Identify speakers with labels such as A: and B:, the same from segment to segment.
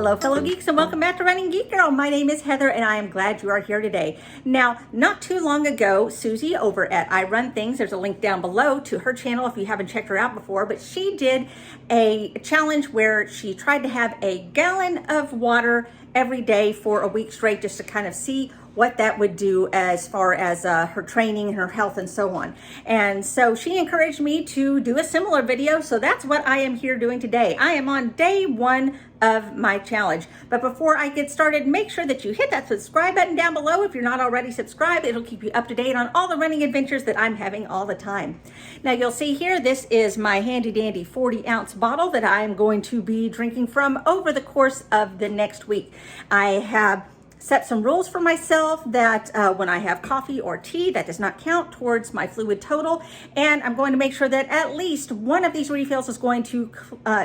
A: hello fellow geeks, and welcome back to Running Geek Girl. My name is Heather and I am glad you are here today. Now, not too long ago, Suzie over at I Run Things, there's a link down below to her channel if you haven't checked her out before, but she did a challenge where she tried to have a gallon of water every day for a week straight just to kind of see what that would do as far as her training and her health and so on. And so she encouraged me to do a similar video, so that's what I am here doing today. I am on day one of my challenge. But before I get started, make sure that you hit that subscribe button down below if you're not already subscribed. It'll keep you up to date on all the running adventures that I'm having all the time. Now you'll see here, this is my handy dandy 40-ounce bottle that I'm going to be drinking from over the course of the next week. I have set some rules for myself that when I have coffee or tea, that does not count towards my fluid total. And I'm going to make sure that at least one of these refills is going to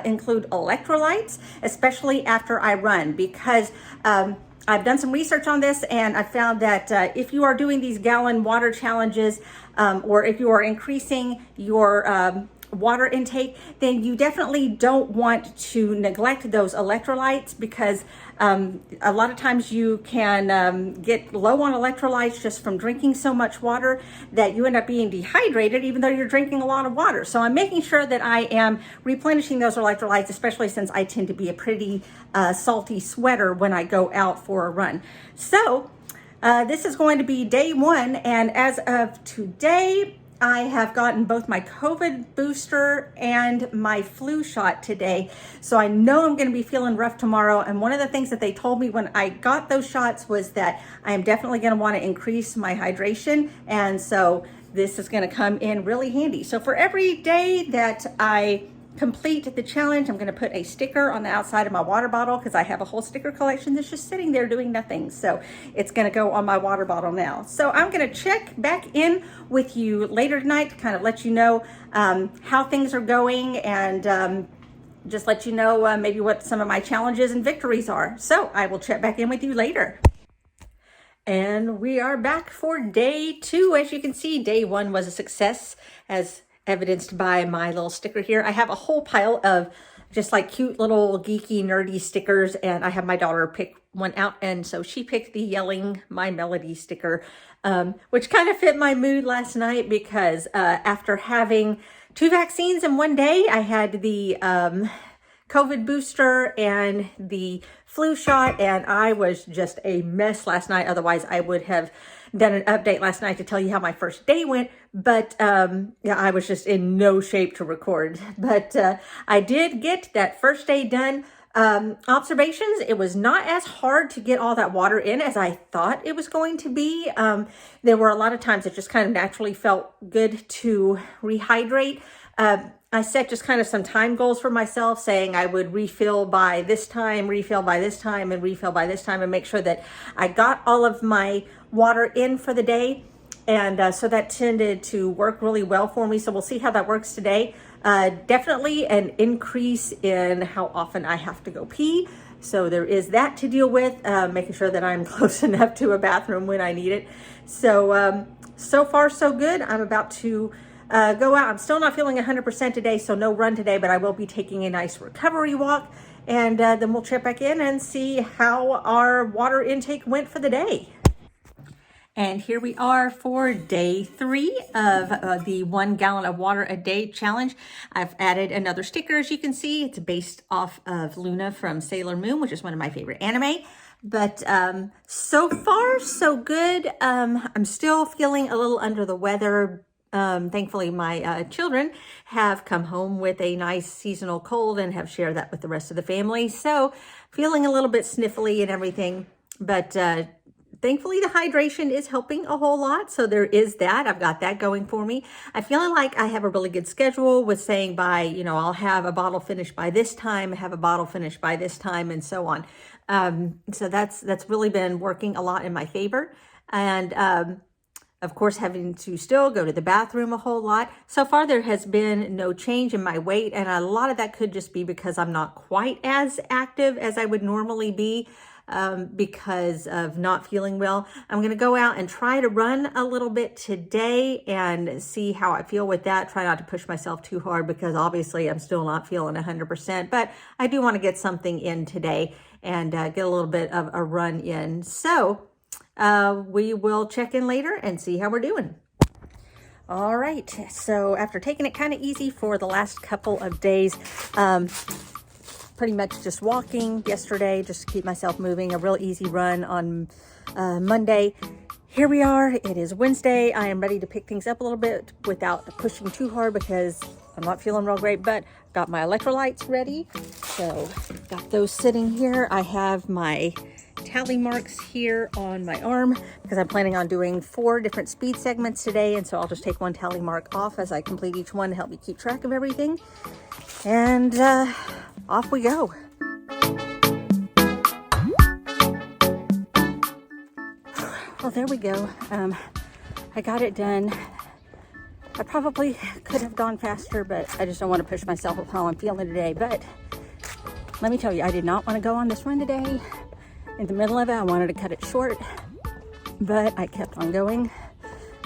A: include electrolytes, especially after I run, because I've done some research on this and I found that if you are doing these gallon water challenges or if you are increasing your water intake, then you definitely don't want to neglect those electrolytes, because a lot of times you can get low on electrolytes just from drinking so much water that you end up being dehydrated even though you're drinking a lot of water. So I'm making sure that I am replenishing those electrolytes, especially since I tend to be a pretty salty sweater when I go out for a run. So this is going to be day one, and as of today, I have gotten both my COVID booster and my flu shot today. So I know I'm going to be feeling rough tomorrow. And one of the things that they told me when I got those shots was that I am definitely going to want to increase my hydration. And so this is going to come in really handy. So for every day that I complete the challenge, I'm going to put a sticker on the outside of my water bottle, because I have a whole sticker collection that's just sitting there doing nothing. So it's going to go on my water bottle now. So I'm going to check back in with you later tonight to kind of let you know how things are going, and just let you know maybe what some of my challenges and victories are. So I will check back in with you later. And we are back for day two. As you can see, day one was a success, as evidenced by my little sticker here. I have a whole pile of just like cute little geeky nerdy stickers, and I have my daughter pick one out, and so she picked the Yelling My Melody sticker, which kind of fit my mood last night, because after having 2 vaccines in one day, I had the COVID booster and the flu shot, and I was just a mess last night. Otherwise, I would have done an update last night to tell you how my first day went, but yeah, I was just in no shape to record. But I did get that first day done. Observations, it was not as hard to get all that water in as I thought it was going to be. There were a lot of times it just kind of naturally felt good to rehydrate. I set just kind of some time goals for myself, saying I would refill by this time, refill by this time, and refill by this time, and make sure that I got all of my water in for the day. And so that tended to work really well for me. So we'll see how that works today. Definitely an increase in how often I have to go pee. So there is that to deal with, making sure that I'm close enough to a bathroom when I need it. So, so far so good. I'm about to go out. I'm still not feeling 100% today, so no run today, but I will be taking a nice recovery walk, and then we'll check back in and see how our water intake went for the day. And here we are for day 3 of the 1 gallon of water a day challenge. I've added another sticker, as you can see. It's based off of Luna from Sailor Moon, which is one of my favorite anime. But so far, so good. I'm still feeling a little under the weather. Thankfully, my children have come home with a nice seasonal cold and have shared that with the rest of the family. So feeling a little bit sniffly and everything, but thankfully the hydration is helping a whole lot. So there is that. I've got that going for me. I'm feeling like I have a really good schedule with saying by, I'll have a bottle finished by this time, have a bottle finished by this time, and so on. So that's really been working a lot in my favor. And of course, having to still go to the bathroom a whole lot. So far, there has been no change in my weight, and a lot of that could just be because I'm not quite as active as I would normally be. because of not feeling well. I'm going to go out and try to run a little bit today and see how I feel with that. Try not to push myself too hard because obviously I'm still not feeling 100%, but I do want to get something in today and get a little bit of a run in. So we will check in later and see how we're doing. All right, so after taking it kind of easy for the last couple of days, pretty much just walking yesterday, just to keep myself moving, a real easy run on Monday. Here we are, it is Wednesday. I am ready to pick things up a little bit without pushing too hard because I'm not feeling real great, but got my electrolytes ready. So got those sitting here. I have my tally marks here on my arm because I'm planning on doing 4 different speed segments today, and so I'll just take one tally mark off as I complete each one to help me keep track of everything. And off we go. Well, there we go. I got it done. I probably could have gone faster, but I just don't want to push myself with how I'm feeling today. But let me tell you, I did not want to go on this run today. In the middle of it, I wanted to cut it short, but I kept on going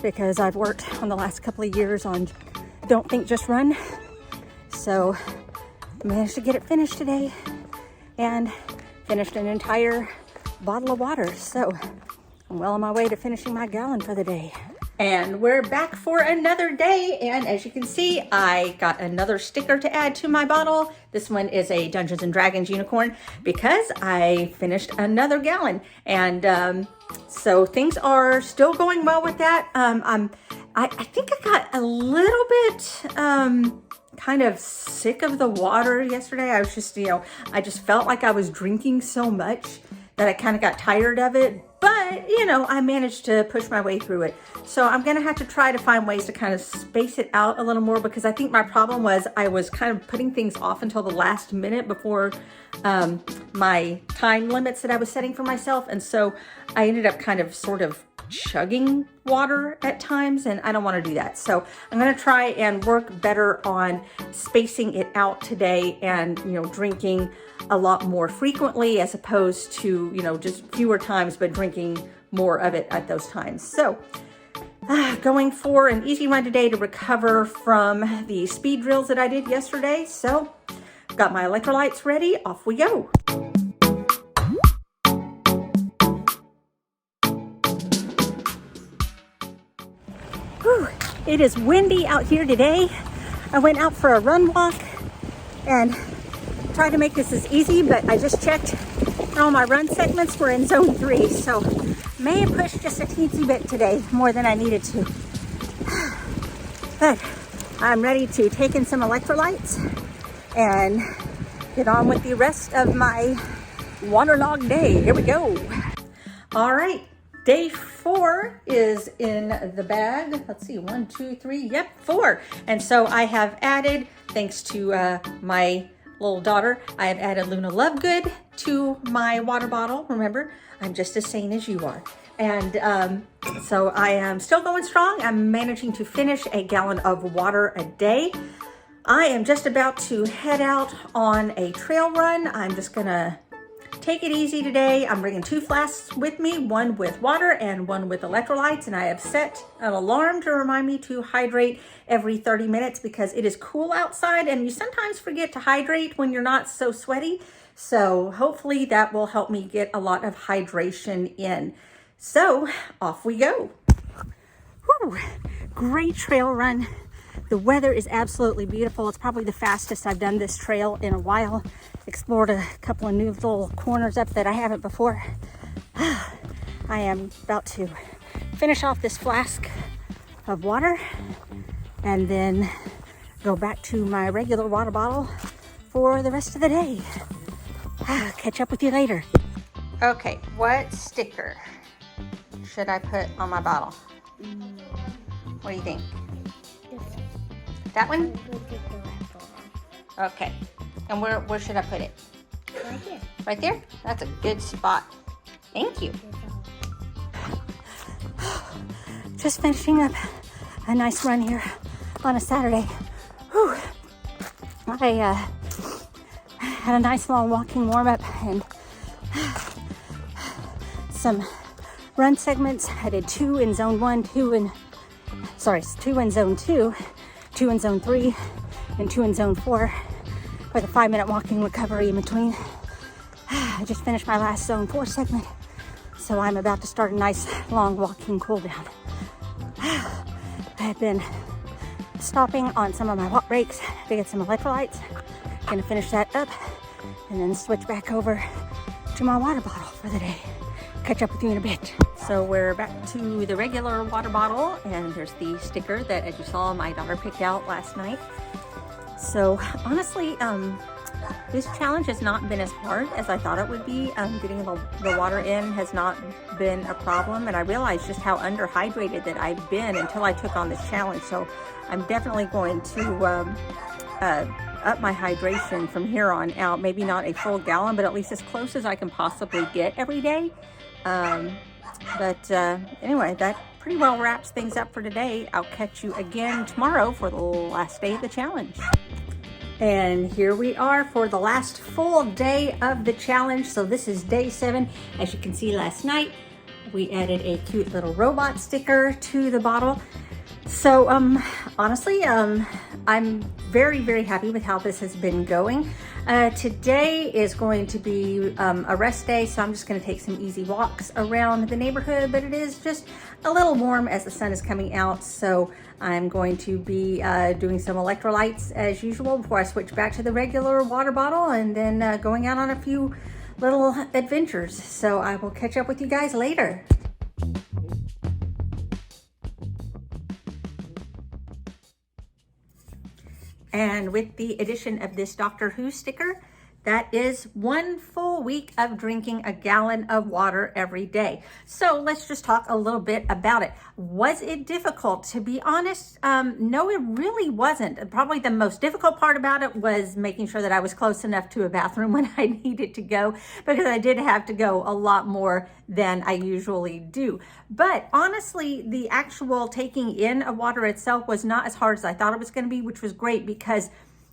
A: because I've worked on the last couple of years on Don't Think, Just Run. So I managed to get it finished today and finished an entire bottle of water. So I'm well on my way to finishing my gallon for the day. And we're back for another day, and as you can see, I got another sticker to add to my bottle. This one is a Dungeons and Dragons unicorn because I finished another gallon, and so things are still going well with that. I think I got a little bit kind of sick of the water yesterday. I was just, I just felt like I was drinking so much that I kind of got tired of it. But, I managed to push my way through it. So I'm going to have to try to find ways to kind of space it out a little more, because I think my problem was I was kind of putting things off until the last minute before my time limits that I was setting for myself. And so I ended up kind of sort of chugging water at times, and I don't want to do that. So I'm going to try and work better on spacing it out today and, drinking a lot more frequently as opposed to, just fewer times, but drinking more of it at those times. So going for an easy run today to recover from the speed drills that I did yesterday. So got my electrolytes ready, off we go. Whew, it is windy out here today. I went out for a run walk and tried to make this as easy, but I just checked and all my run segments were in zone 3, so may have pushed just a teensy bit today, more than I needed to. But I'm ready to take in some electrolytes and get on with the rest of my waterlogged day. Here we go. All right, day 4 is in the bag. Let's see, 1, 2, 3, yep, 4. And so I have added, thanks to my little daughter, I have added Luna Lovegood to my water bottle. Remember, I'm just as sane as you are. And so I am still going strong. I'm managing to finish a gallon of water a day. I am just about to head out on a trail run. I'm just gonna take it easy today. I'm bringing 2 flasks with me, one with water and one with electrolytes, and I have set an alarm to remind me to hydrate every 30 minutes because it is cool outside and you sometimes forget to hydrate when you're not so sweaty. So hopefully that will help me get a lot of hydration in. So off we go. Whew, great trail run. The weather is absolutely beautiful. It's probably the fastest I've done this trail in a while. Explored a couple of new little corners up that I haven't before. I am about to finish off this flask of water and then go back to my regular water bottle for the rest of the day. Catch up with you later. Okay, what sticker should I put on my bottle? What do you think? That one? Okay. And where should I put it?
B: Right here.
A: Right there? That's a good spot. Thank you. Just finishing up a nice run here on a Saturday. Whew. I had a nice long walking warm up and some run segments. I did 2 in zone 1, 2 in zone 2, 2 in zone 3, and 2 in zone 4 with a 5-minute walking recovery in between. I just finished my last zone 4 segment, so I'm about to start a nice long walking cool down. I have been stopping on some of my walk breaks to get some electrolytes. Gonna finish that up and then switch back over to my water bottle for the day. Catch up with you in a bit. So we're back to the regular water bottle, and there's the sticker that, as you saw, my daughter picked out last night. So honestly, this challenge has not been as hard as I thought it would be. Getting the water in has not been a problem, and I realized just how underhydrated that I've been until I took on this challenge. So I'm definitely going to up my hydration from here on out. Maybe not a full gallon, but at least as close as I can possibly get every day. Anyway, that pretty well wraps things up for today. I'll catch you again tomorrow for the last day of the challenge. And here we are for the last full day of the challenge. So this is day 7. As you can see, last night we added a cute little robot sticker to the bottle. So honestly, I'm very, very happy with how this has been going. Today is going to be a rest day, so I'm just going to take some easy walks around the neighborhood, but it is just a little warm as the sun is coming out, so I'm going to be doing some electrolytes as usual before I switch back to the regular water bottle, and then going out on a few little adventures. So I will catch up with you guys later. And with the addition of this Doctor Who sticker, that is 1 full week of drinking a gallon of water every day. So let's just talk a little bit about it. Was it difficult? To be honest, no, it really wasn't. Probably the most difficult part about it was making sure that I was close enough to a bathroom when I needed to go, because I did have to go a lot more than I usually do. But honestly, the actual taking in of water itself was not as hard as I thought it was going to be, which was great because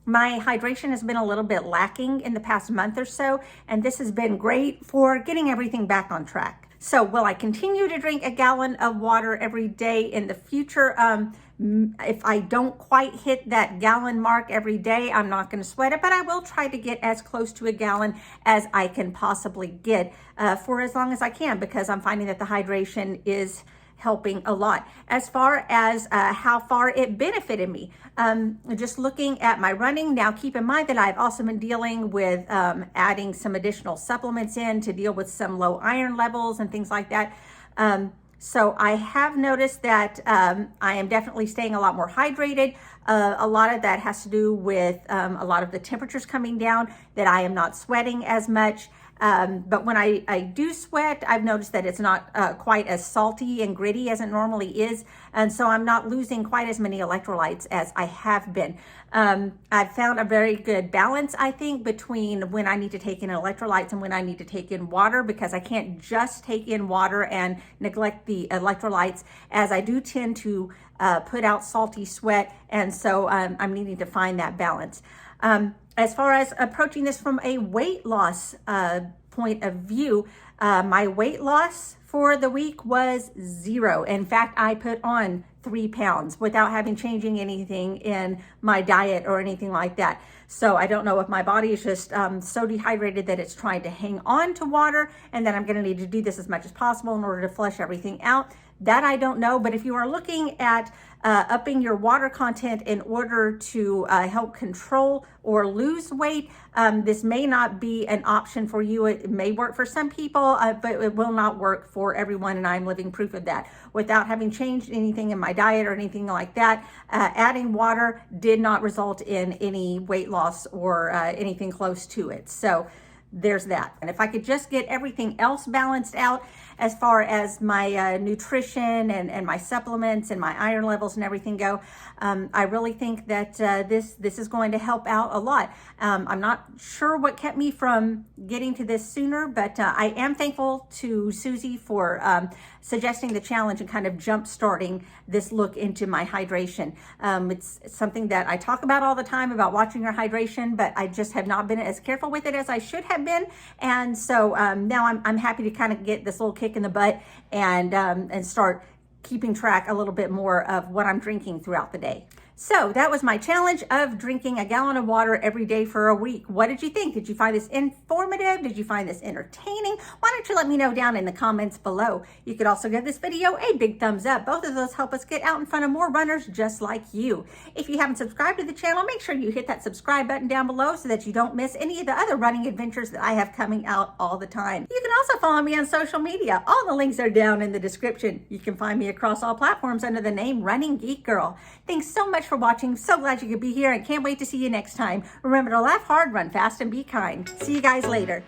A: my hydration has been a little bit lacking in the past month or so, and this has been great for getting everything back on track. So will I continue to drink a gallon of water every day in the future? If I don't quite hit that gallon mark every day, I'm not going to sweat it, but I will try to get as close to a gallon as I can possibly get for as long as I can, because I'm finding that the hydration is helping a lot. As far as how far it benefited me, just looking at my running, now keep in mind that I've also been dealing with adding some additional supplements in to deal with some low iron levels and things like that. So I have noticed that I am definitely staying a lot more hydrated. A lot of that has to do with a lot of the temperatures coming down, that I am not sweating as much. But when I do sweat, I've noticed that it's not quite as salty and gritty as it normally is. And so I'm not losing quite as many electrolytes as I have been. I've found a very good balance, I think, between when I need to take in electrolytes and when I need to take in water, because I can't just take in water and neglect the electrolytes, as I do tend to put out salty sweat. And so I'm needing to find that balance. As far as approaching this from a weight loss point of view, my weight loss for the week was 0. In fact, I put on 3 pounds without having changing anything in my diet or anything like that. So I don't know if my body is just so dehydrated that it's trying to hang on to water, and that I'm going to need to do this as much as possible in order to flush everything out. That I don't know, but if you are looking at upping your water content in order to help control or lose weight, this may not be an option for you. It may work for some people, but it will not work for everyone, and I'm living proof of that. Without having changed anything in my diet or anything like that, adding water did not result in any weight loss or anything close to it. So there's that. And if I could just get everything else balanced out as far as my nutrition and my supplements and my iron levels and everything go, I really think that this is going to help out a lot. I'm not sure what kept me from getting to this sooner, but I am thankful to Suzie for suggesting the challenge and kind of jump starting this look into my hydration. It's something that I talk about all the time, about watching your hydration, but I just have not been as careful with it as I should have been. And so now I'm happy to kind of get this little kick kick in the butt and start keeping track a little bit more of what I'm drinking throughout the day. So that was my challenge of drinking a gallon of water every day for a week. What did you think? Did you find this informative? Did you find this entertaining? Why don't you let me know down in the comments below? You could also give this video a big thumbs up. Both of those help us get out in front of more runners just like you. If you haven't subscribed to the channel, make sure you hit that subscribe button down below so that you don't miss any of the other running adventures that I have coming out all the time. You can also follow me on social media. All the links are down in the description. You can find me across all platforms under the name Running Geek Girl. Thanks so much for watching. So glad you could be here and can't wait to see you next time. Remember to laugh hard, run fast, and be kind. See you guys later.